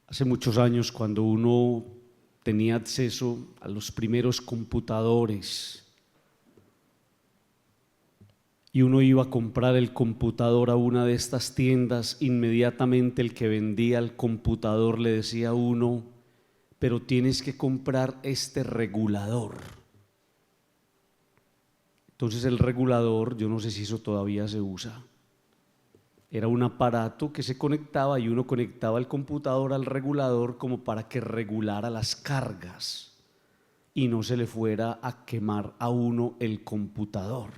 Hace muchos años, cuando uno tenía acceso a los primeros computadores y uno iba a comprar el computador a una de estas tiendas, inmediatamente el que vendía el computador le decía a uno: pero tienes que comprar este regulador. Entonces el regulador, yo no sé si eso todavía se usa, era un aparato que se conectaba y uno conectaba el computador al regulador como para que regulara las cargas y no se le fuera a quemar a uno el computador.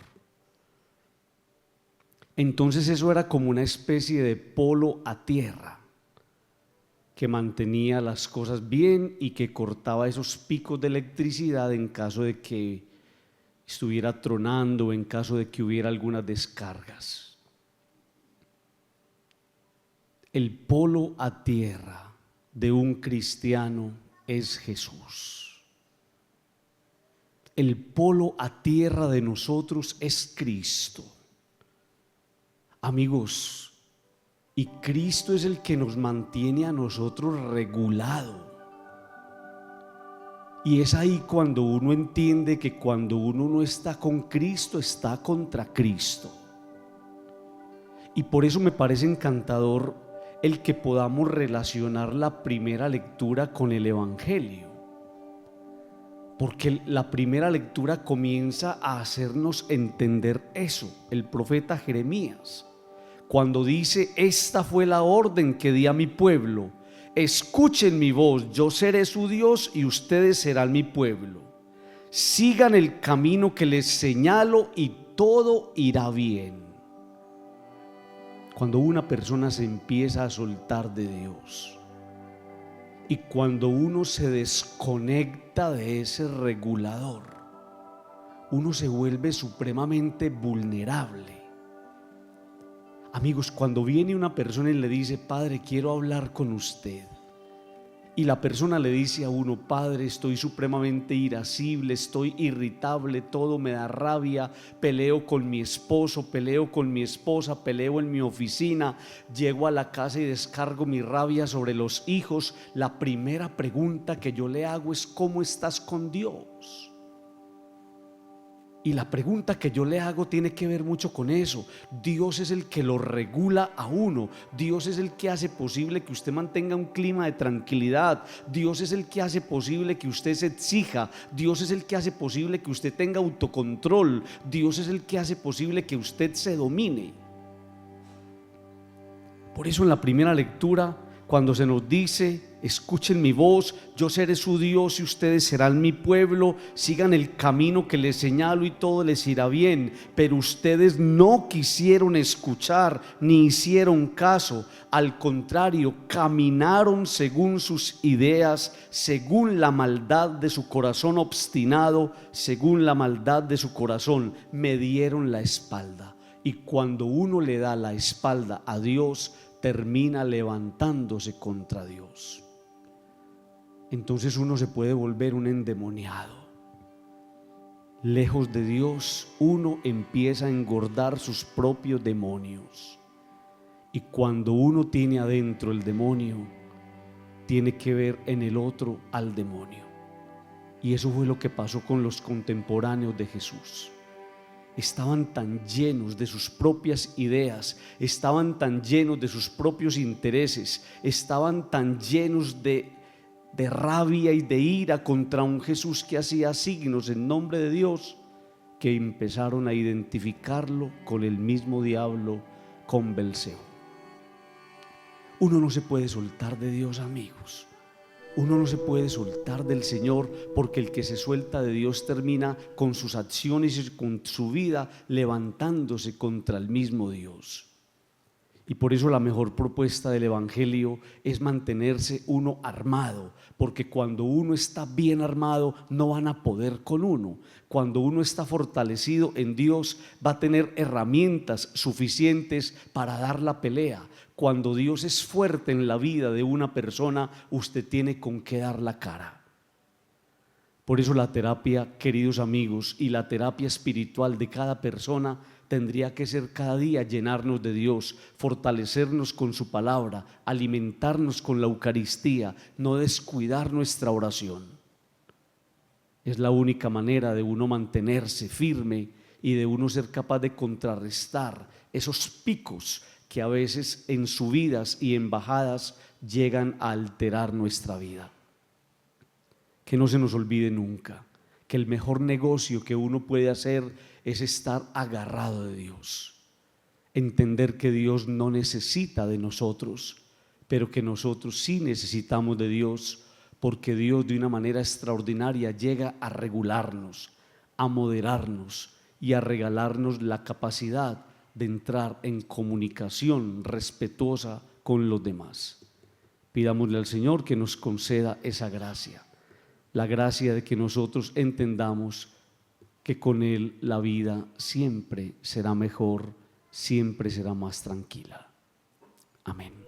Entonces eso era como una especie de polo a tierra que mantenía las cosas bien y que cortaba esos picos de electricidad en caso de que estuviera tronando, en caso de que hubiera algunas descargas. El polo a tierra de un cristiano es Jesús. El polo a tierra de nosotros es Cristo. Amigos, y Cristo es el que nos mantiene a nosotros regulado. Y es ahí cuando uno entiende que cuando uno no está con Cristo, está contra Cristo. Y por eso me parece encantador el que podamos relacionar la primera lectura con el Evangelio, porque la primera lectura comienza a hacernos entender eso. El profeta Jeremías, cuando dice: esta fue la orden que di a mi pueblo, escuchen mi voz, yo seré su Dios y ustedes serán mi pueblo, sigan el camino que les señalo y todo irá bien. Cuando una persona se empieza a soltar de Dios y cuando uno se desconecta de ese regulador, uno se vuelve supremamente vulnerable. Amigos, cuando viene una persona y le dice: Padre, quiero hablar con usted, y la persona le dice a uno: Padre, estoy supremamente irascible, estoy irritable, todo me da rabia, peleo con mi esposo, peleo con mi esposa, peleo en mi oficina, llego a la casa y descargo mi rabia sobre los hijos. La primera pregunta que yo le hago es: ¿cómo estás con Dios? Y la pregunta que yo le hago tiene que ver mucho con eso. Dios es el que lo regula a uno. Dios es el que hace posible que usted mantenga un clima de tranquilidad. Dios es el que hace posible que usted se exija. Dios es el que hace posible que usted tenga autocontrol. Dios es el que hace posible que usted se domine. Por eso en la primera lectura, cuando se nos dice: escuchen mi voz, yo seré su Dios y ustedes serán mi pueblo, sigan el camino que les señalo y todo les irá bien. Pero ustedes no quisieron escuchar ni hicieron caso, al contrario, caminaron según sus ideas, según la maldad de su corazón obstinado, según la maldad de su corazón, me dieron la espalda. Y cuando uno le da la espalda a Dios, termina levantándose contra Dios. Entonces uno se puede volver un endemoniado. Lejos de Dios, uno empieza a engordar sus propios demonios. Y cuando uno tiene adentro el demonio, tiene que ver en el otro al demonio. Y eso fue lo que pasó con los contemporáneos de Jesús. Estaban tan llenos de sus propias ideas, estaban tan llenos de sus propios intereses, estaban tan llenos de rabia y de ira contra un Jesús que hacía signos en nombre de Dios, que empezaron a identificarlo con el mismo diablo, con Belcebú. Uno no se puede soltar de Dios, amigos. Uno no se puede soltar del Señor, porque el que se suelta de Dios termina con sus acciones y con su vida levantándose contra el mismo Dios. Y por eso la mejor propuesta del Evangelio es mantenerse uno armado, porque cuando uno está bien armado no van a poder con uno. Cuando uno está fortalecido en Dios va a tener herramientas suficientes para dar la pelea. Cuando Dios es fuerte en la vida de una persona, usted tiene con qué dar la cara. Por eso la terapia, queridos amigos, y la terapia espiritual de cada persona tendría que ser cada día llenarnos de Dios, fortalecernos con su palabra, alimentarnos con la Eucaristía, no descuidar nuestra oración. Es la única manera de uno mantenerse firme y de uno ser capaz de contrarrestar esos picos que a veces en subidas y en bajadas llegan a alterar nuestra vida. Que no se nos olvide nunca que el mejor negocio que uno puede hacer es estar agarrado de Dios. Entender que Dios no necesita de nosotros, pero que nosotros sí necesitamos de Dios, porque Dios de una manera extraordinaria llega a regularnos, a moderarnos y a regalarnos la capacidad de entrar en comunicación respetuosa con los demás. Pidámosle al Señor que nos conceda esa gracia, la gracia de que nosotros entendamos que con Él la vida siempre será mejor, siempre será más tranquila. Amén.